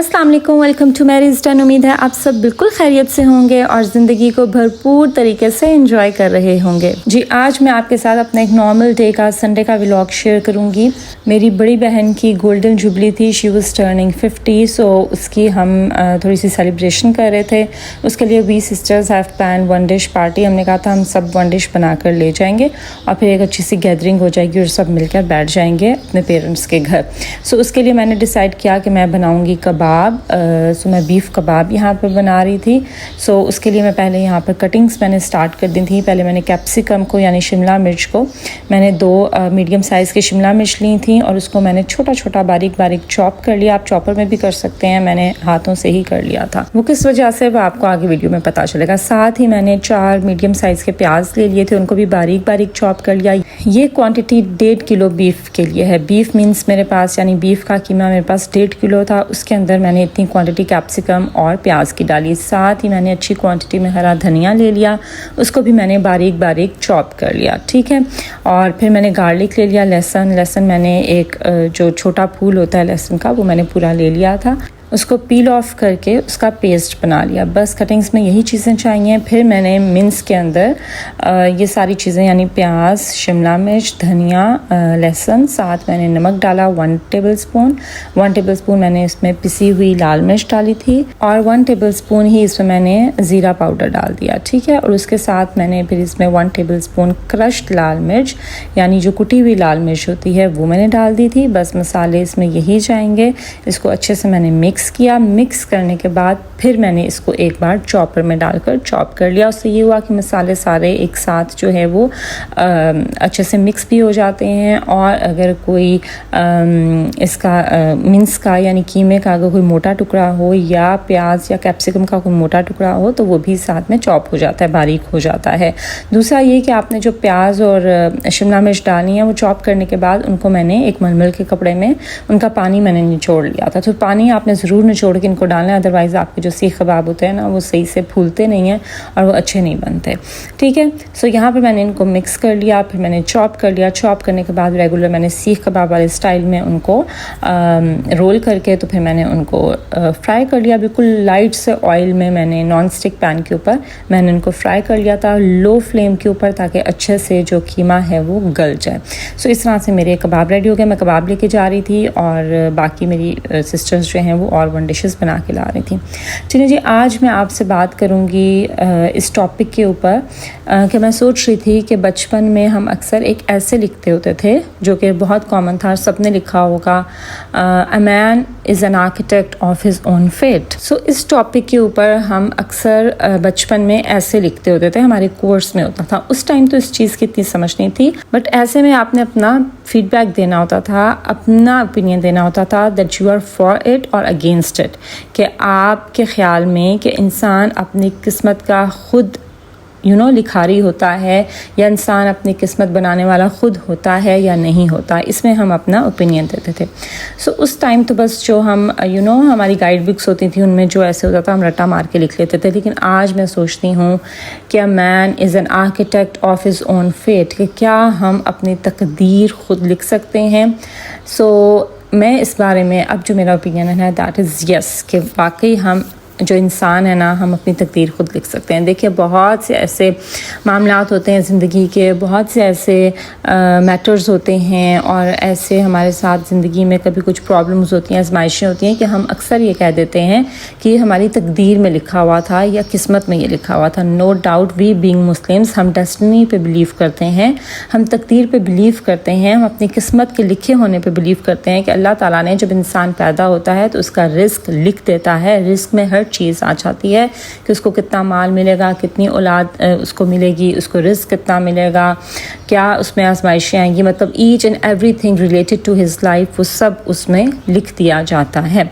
अस्सलाम वालेकुम, welcome to marriage ton. उम्मीद है आप सब बिल्कुल खैरियत से होंगे और ज़िंदगी को भरपूर तरीके से एंजॉय कर रहे होंगे। जी, आज मैं आपके साथ अपना एक नॉर्मल डे का संडे का व्लॉग शेयर करूंगी। मेरी बड़ी बहन की गोल्डन जुबली थी, शी वाज टर्निंग 50, सो उसकी हम थोड़ी सी सेलिब्रेशन कर रहे थे। उसके लिए we sisters have plan one dish party. हमने कहा था हम सब वन डिश बना कर ले जाएंगे और फिर एक अच्छी सी गैदरिंग हो जाएगी और सब मिलकर बैठ जाएंगे अपने पेरेंट्स के घर। सो उसके लिए मैंने डिसाइड किया कि मैं बनाऊँगी कबाब। सो मैं बीफ कबाब यहाँ पर बना रही थी। सो उसके लिए मैं पहले यहाँ पर कटिंग्स मैंने स्टार्ट कर दी थी। पहले मैंने कैप्सिकम को यानी शिमला मिर्च को मैंने 2 मीडियम साइज़ की शिमला मिर्च ली थी और उसको मैंने छोटा छोटा बारीक बारीक चॉप कर लिया। आप चॉपर में भी कर सकते हैं, मैंने हाथों से ही कर लिया था। वो किस वजह से वो आपको आगे वीडियो में पता चलेगा। साथ ही मैंने 4 मीडियम साइज़ के प्याज ले लिए थे, उनको भी बारीक बारीक चॉप कर लिया। ये क्वान्टिटी 1.5 किलो बीफ के लिए है। बीफ मीन्स मेरे पास यानी बीफ का कीमा मेरे पास 1.5 किलो था। उसके अंदर मैंने इतनी क्वांटिटी कैप्सिकम और प्याज की डाली। साथ ही मैंने अच्छी क्वांटिटी में हरा धनिया ले लिया, उसको भी मैंने बारीक बारीक चॉप कर लिया, ठीक है। और फिर मैंने गार्लिक ले लिया, लहसुन मैंने एक जो छोटा फूल होता है लहसुन का वो मैंने पूरा ले लिया था। उसको पील ऑफ करके उसका पेस्ट बना लिया। बस कटिंग्स में यही चीज़ें चाहिए। फिर मैंने मिन्स के अंदर ये सारी चीज़ें यानी प्याज, शिमला मिर्च, धनिया, लहसुन, साथ मैंने नमक डाला 1 टेबलस्पून। 1 टेबलस्पून मैंने इसमें पिसी हुई लाल मिर्च डाली थी और 1 टेबलस्पून ही इसमें मैंने ज़ीरा पाउडर डाल दिया, ठीक है। और उसके साथ मैंने फिर इसमें 1 टेबलस्पून क्रश्ड लाल मिर्च यानी जो कुटी हुई लाल मिर्च होती है वो मैंने डाल दी थी। बस मसाले इसमें यही जाएंगे। इसको अच्छे से मैंने मिक्स किया। मिक्स करने के बाद फिर मैंने इसको एक बार चॉपर में डालकर चॉप कर लिया। उससे ये हुआ कि मसाले सारे एक साथ जो है वो अच्छे से मिक्स भी हो जाते हैं। और अगर कोई इसका मिन्स का यानी कीमे का अगर कोई मोटा टुकड़ा हो या प्याज या कैप्सिकम का कोई मोटा टुकड़ा हो तो वो भी साथ में चॉप हो जाता है, बारीक हो जाता है। दूसरा ये कि आपने जो प्याज और शिमला मिर्च डाली है वो चॉप करने के बाद उनको मैंने एक मलमल के कपड़े में उनका पानी मैंने निचोड़ लिया था। तो पानी आपने ज़रूर निचोड़ के इनको डालना है, अदरवाइज़ आपके जो सीख कबाब होते हैं ना वो सही से फूलते नहीं हैं और वो अच्छे नहीं बनते, ठीक है। सो यहाँ पे मैंने इनको मिक्स कर लिया, फिर मैंने चॉप कर लिया। चॉप करने के बाद रेगुलर मैंने सीख कबाब वाले स्टाइल में उनको रोल करके तो फिर मैंने उनको फ्राई कर लिया। बिल्कुल लाइट से ऑयल में मैंने नॉन स्टिक पैन के ऊपर मैंने उनको फ्राई कर लिया था, लो फ्लेम के ऊपर, ताकि अच्छे से जो कीमा है वो गल जाए। सो इस तरह से मेरे कबाब रेडी हो गए। मैं कबाब लेके जा रही थी और बाकी मेरी सिस्टर्स जो हैं वो और 1 डिशेस बना के ला रही थी। चलिए जी, आज मैं आपसे बात करूंगी इस टॉपिक के ऊपर कि मैं सोच रही थी कि बचपन में हम अक्सर एक ऐसे लिखते होते थे जो कि बहुत कॉमन था, सबने लिखा होगा, a man is an architect of his own fate. So इस टॉपिक के ऊपर हम अक्सर बचपन में ऐसे लिखते होते थे, हमारे कोर्स में होता था। उस टाइम तो इस चीज़ की इतनी समझ नहीं थी, बट ऐसे में आपने अपना फीडबैक देना होता था, अपना ओपिनियन देना होता था that you are for it और अगेंस्ट इट, कि आपके ख्याल में कि इंसान अपनी किस्मत का खुद लिखारी होता है या इंसान अपनी किस्मत बनाने वाला खुद होता है या नहीं होता। इसमें हम अपना ओपिनियन देते थे। सो उस टाइम तो बस जो हम हमारी गाइड बुक्स होती थी उनमें जो ऐसे होता था हम रट्टा मार के लिख लेते थे। लेकिन आज मैं सोचती हूँ कि a man is an architect of his own fate, कि क्या हम अपनी तकदीर खुद लिख सकते हैं। सो मैं इस बारे में अब जो मेरा ओपिनियन है दैट इज़ यस, कि वाकई हम जो इंसान है ना हम अपनी तकदीर खुद लिख सकते हैं। देखिए, बहुत से ऐसे मामलात होते हैं ज़िंदगी के, बहुत से ऐसे मैटर्स होते हैं और ऐसे हमारे साथ ज़िंदगी में कभी कुछ प्रॉब्लम्स होती हैं, आजमाइशें होती हैं कि हम अक्सर ये कह देते हैं कि हमारी तकदीर में लिखा हुआ था या किस्मत में ये लिखा हुआ था। No doubt we being Muslims हम डेस्टिनी पे बिलीव करते हैं, हम तकदीर पे बिलीव करते हैं, हम अपनी किस्मत के लिखे होने पे बिलीव करते हैं कि अल्लाह ताला ने जब इंसान पैदा होता है तो उसका रिस्क लिख देता है। रिस्क में हर चीज़ आ जाती है कि उसको कितना माल मिलेगा, कितनी औलाद उसको मिलेगी, उसको रिस्क कितना मिलेगा, क्या उसमें आजमाइशें आएंगी, मतलब each and everything related to his life वो सब उसमें लिख दिया जाता है।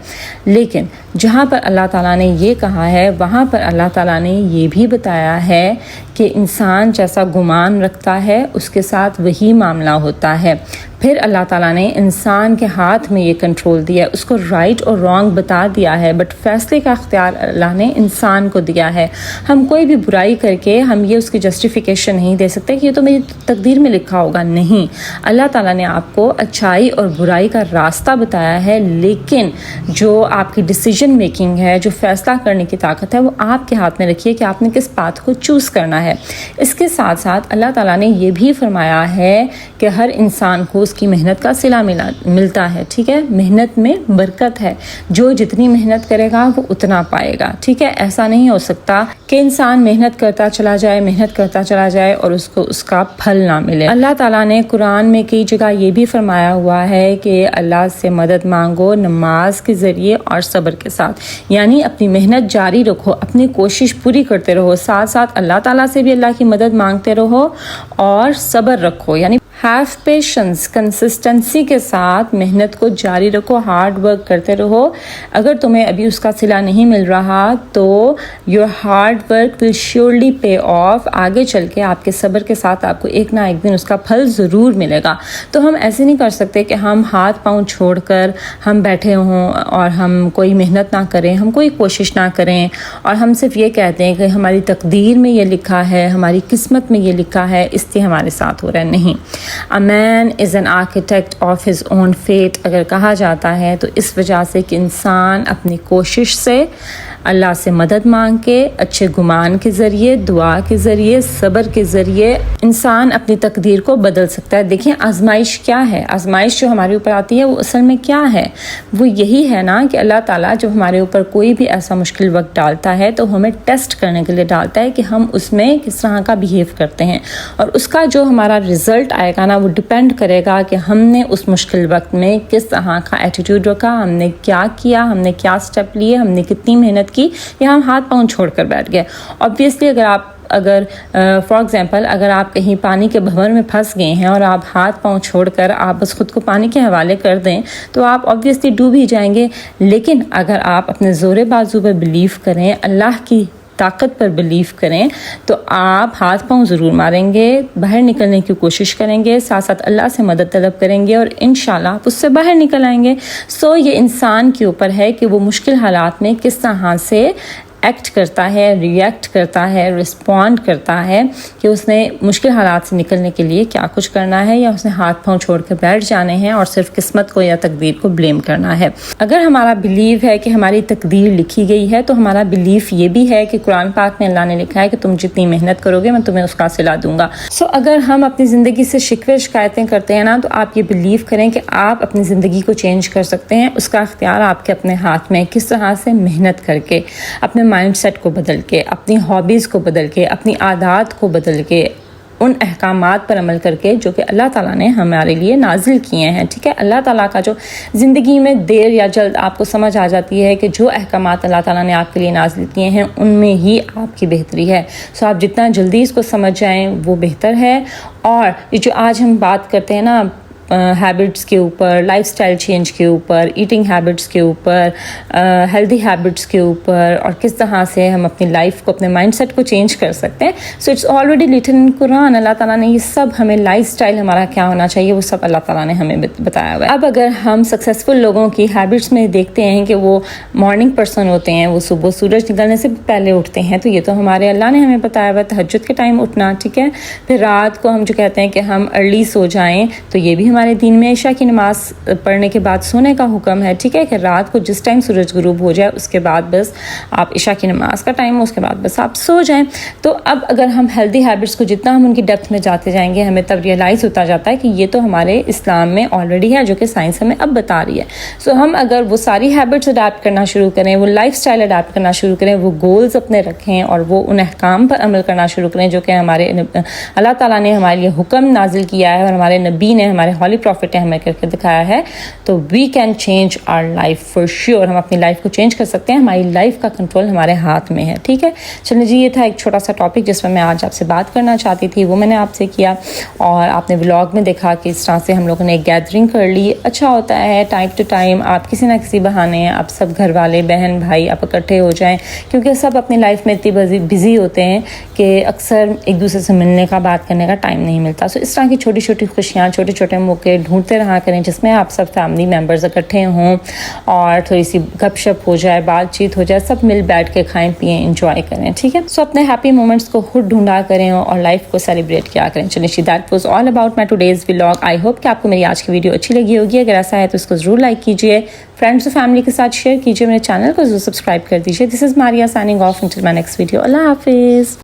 लेकिन जहाँ पर अल्लाह ताला ने ये कहा है वहाँ पर अल्लाह ताला ने ये भी बताया है कि इंसान जैसा गुमान रखता है उसके साथ वही मामला होता है। پھر اللہ تعالیٰ نے انسان کے ہاتھ میں یہ کنٹرول دیا ہے، اس کو رائٹ اور رانگ بتا دیا ہے، بٹ فیصلے کا اختیار اللہ نے انسان کو دیا ہے۔ ہم کوئی بھی برائی کر کے ہم یہ اس کی جسٹیفیکیشن نہیں دے سکتے کہ یہ تو میری تقدیر میں لکھا ہوگا، نہیں۔ اللہ تعالیٰ نے آپ کو اچھائی اور برائی کا راستہ بتایا ہے، لیکن جو آپ کی ڈیسیجن میکنگ ہے، جو فیصلہ کرنے کی طاقت ہے، وہ آپ کے ہاتھ میں رکھیے کہ آپ نے کس پاتھ کو چوز کرنا ہے۔ اس کے ساتھ ساتھ اللہ تعالیٰ نے یہ بھی فرمایا ہے کہ ہر انسان کو اس کی محنت کا صلہ ملتا ہے، ٹھیک ہے؟ محنت میں برکت ہے، جو جتنی محنت کرے گا وہ اتنا پائے گا، ٹھیک ہے؟ ایسا نہیں ہو سکتا کہ انسان محنت کرتا چلا جائے اور اس کو اس کا پھل نہ ملے۔ اللہ تعالیٰ نے قرآن میں کئی جگہ یہ بھی فرمایا ہوا ہے کہ اللہ سے مدد مانگو نماز کے ذریعے اور صبر کے ساتھ، یعنی اپنی محنت جاری رکھو، اپنی کوشش پوری کرتے رہو، ساتھ ساتھ اللہ تعالیٰ سے بھی اللہ کی مدد مانگتے رہو اور صبر رکھو، یعنی ہیو پیشنس، کنسسٹنسی کے ساتھ محنت کو جاری رکھو، ہارڈ ورک کرتے رہو۔ اگر تمہیں ابھی اس کا صلہ نہیں مل رہا تو your hard work will surely pay off, آگے چل کے آپ کے صبر کے ساتھ آپ کو ایک نہ ایک دن اس کا پھل ضرور ملے گا۔ تو ہم ایسے نہیں کر سکتے کہ ہم ہاتھ پاؤں چھوڑ کر ہم بیٹھے ہوں اور ہم کوئی محنت نہ کریں، ہم کوئی کوشش نہ کریں، اور ہم صرف یہ کہتے ہیں کہ ہماری تقدیر میں یہ لکھا ہے، ہماری قسمت میں یہ لکھا ہے، اس لیے ہمارے ساتھ ہو رہا ہے۔ نہیں، A man is an architect of his own fate اگر کہا جاتا ہے تو اس وجہ سے کہ انسان اپنی کوشش سے، اللہ سے مدد مانگ کے، اچھے گمان کے ذریعے، دعا کے ذریعے، صبر کے ذریعے انسان اپنی تقدیر کو بدل سکتا ہے۔ دیکھیں آزمائش کیا ہے، آزمائش جو ہمارے اوپر آتی ہے وہ اصل میں کیا ہے؟ وہ یہی ہے نا کہ اللہ تعالیٰ جب ہمارے اوپر کوئی بھی ایسا مشکل وقت ڈالتا ہے تو ہمیں ٹیسٹ کرنے کے لیے ڈالتا ہے کہ ہم اس میں کس طرح کا بیہیو کرتے ہیں، اور اس کا جو ہمارا رزلٹ آئے گا نا وہ ڈیپینڈ کرے گا کہ ہم نے اس مشکل وقت میں کس طرح کا ایٹیٹیوڈ رکھا، ہم نے کیا کیا، ہم نے کیا سٹیپ لیے، ہم نے کتنی محنت کی، یا ہم ہاتھ پاؤں چھوڑ کر بیٹھ گئے۔ obviously اگر فار ایگزامپل اگر آپ کہیں پانی کے بھنور میں پھنس گئے ہیں اور آپ ہاتھ پاؤں چھوڑ کر آپ بس خود کو پانی کے حوالے کر دیں تو آپ obviously ڈوب ہی جائیں گے، لیکن اگر آپ اپنے زور بازو پر بلیو کریں، اللہ کی طاقت پر بلیو کریں، تو آپ ہاتھ پاؤں ضرور ماریں گے، باہر نکلنے کی کوشش کریں گے، ساتھ ساتھ اللہ سے مدد طلب کریں گے، اور انشاءاللہ آپ اس سے باہر نکل آئیں گے۔ یہ انسان کے اوپر ہے کہ وہ مشکل حالات میں کس طرح سے ایکٹ کرتا ہے، ریئیکٹ کرتا ہے، رسپونڈ کرتا ہے، کہ اس نے مشکل حالات سے نکلنے کے لیے کیا کچھ کرنا ہے، یا اس نے ہاتھ پاؤں چھوڑ کے بیٹھ جانے ہیں اور صرف قسمت کو یا تقدیر کو بلیم کرنا ہے۔ اگر ہمارا بلیو ہے کہ ہماری تقدیر لکھی گئی ہے تو ہمارا بلیف یہ بھی ہے کہ قرآن پاک میں اللہ نے لکھا ہے کہ تم جتنی محنت کرو گے میں تمہیں اس کا صلہ دوں گا۔ اگر ہم اپنی زندگی سے شکوے شکایتیں کرتے ہیں نا تو آپ یہ بلیو کریں کہ آپ اپنی زندگی کو چینج کر سکتے ہیں، اس کا اختیار آپ کے اپنے ہاتھ میں، کس طرح سے محنت کر کے، اپنے مائنڈ سیٹ کو بدل کے، اپنی ہابیز کو بدل کے، اپنی عادات کو بدل کے، ان احکامات پر عمل کر کے جو کہ اللہ تعالیٰ نے ہمارے لیے نازل کیے ہیں، ٹھیک ہے؟ اللہ تعالیٰ کا جو زندگی میں دیر یا جلد آپ کو سمجھ آ جاتی ہے کہ جو احکامات اللہ تعالیٰ نے آپ کے لیے نازل کیے ہیں ان میں ہی آپ کی بہتری ہے، آپ جتنا جلدی اس کو سمجھ جائیں وہ بہتر ہے۔ اور یہ جو آج ہم بات کرتے ہیں نا ہیبٹس کے اوپر، لائف سٹائل چینج کے اوپر، ایٹنگ ہیبٹس کے اوپر، ہیلدی ہیبٹس کے اوپر، اور کس طرح سے ہم اپنی لائف کو، اپنے مائنڈ سیٹ کو چینج کر سکتے ہیں، اٹس آلریڈی ریٹن ان قرآن۔ اللہ تعالیٰ نے یہ سب ہمیں، لائف سٹائل ہمارا کیا ہونا چاہیے وہ سب اللہ تعالیٰ نے ہمیں بتایا ہوا ہے۔ اب اگر ہم سکسیزفل لوگوں کی ہیبٹس میں دیکھتے ہیں کہ وہ مارننگ پرسن ہوتے ہیں، وہ صبح سورج نکلنے سے پہلے اٹھتے ہیں، تو یہ تو ہمارے اللہ نے ہمیں بتایا ہوا ہے، تہجد کے ٹائم اٹھنا، ٹھیک ہے؟ پھر رات کو ہم جو کہتے ہیں کہ ہم ارلی سو جائیں، تو یہ بھی ہمارے دین میں عشاء کی نماز پڑھنے کے بعد سونے کا حکم ہے، ٹھیک ہے؟ کہ رات کو جس ٹائم سورج غروب ہو جائے اس کے بعد بس آپ عشاء کی نماز کا ٹائم ہو، اس کے بعد بس آپ سو جائیں۔ تو اب اگر ہم ہیلدی ہیبٹس کو جتنا ہم ان کی ڈیپتھ میں جاتے جائیں گے، ہمیں تب ریئلائز ہوتا جاتا ہے کہ یہ تو ہمارے اسلام میں آلریڈی ہے، جو کہ سائنس ہمیں اب بتا رہی ہے۔ ہم اگر وہ ساری ہیبٹس اڈاپٹ کرنا شروع کریں، وہ لائف سٹائل اڈاپٹ کرنا شروع کریں، وہ گولز اپنے رکھیں اور وہ ان احکام پر عمل کرنا شروع کریں جو کہ ہمارے اللہ تعالیٰ نے ہمارے لیے حکم نازل کیا ہے اور ہمارے نبی نے، ہمارے ہولی پروفٹ نے ہمیں کر کے دکھایا ہے، تو we can change our life for sure. ہم اپنی لائف کو چینج کر سکتے ہیں، ہماری لائف کا کنٹرول ہمارے ہاتھ میں ہے، ٹھیک ہے؟ چلیں جی، یہ تھا ایک چھوٹا سا ٹاپک جس میں آج آپ سے بات کرنا چاہتی تھی، وہ میں نے آپ سے کیا، اور آپ نے ولاگ میں دیکھا کہ اس طرح سے ہم لوگوں نے ایک گیدرنگ کر لی۔ اچھا ہوتا ہے ٹائم ٹو ٹائم آپ کسی نہ کسی بہانے آپ سب گھر والے، بہن بھائی آپ اکٹھے ہو جائیں، کیونکہ سب اپنی لائف میں اتنی بزی ہوتے ہیں کہ اکثر ایک دوسرے سے ملنے کا، بات کرنے کا ٹائم نہیں ملتا۔ اس طرح کی چھوٹی چھوٹی خوشیاں، چھوٹے چھوٹے के ढूंढते रहा करें जिसमें आप सब फैमिली मेम्बर्स इकट्ठे हों और थोड़ी सी गपशप हो जाए, बातचीत हो जाए, सब मिल बैठ के खाएं पिएं एंजॉय करें, ठीक है। सो अपने हैप्पी मोमेंट्स को खुद ढूंढा करें और लाइफ को सेलिब्रेट किया करें। चलिए, that was all about my today's vlog. I hope कि आपको मेरी आज की वीडियो अच्छी लगी होगी। अगर ऐसा है तो इसको ज़रूर लाइक कीजिए, फ्रेंड्स और फैमिली के साथ शेयर कीजिए, मेरे चैनल को ज़रूर सब्सक्राइब कर दीजिए। This is Maria signing off until my next video. Allah Hafiz.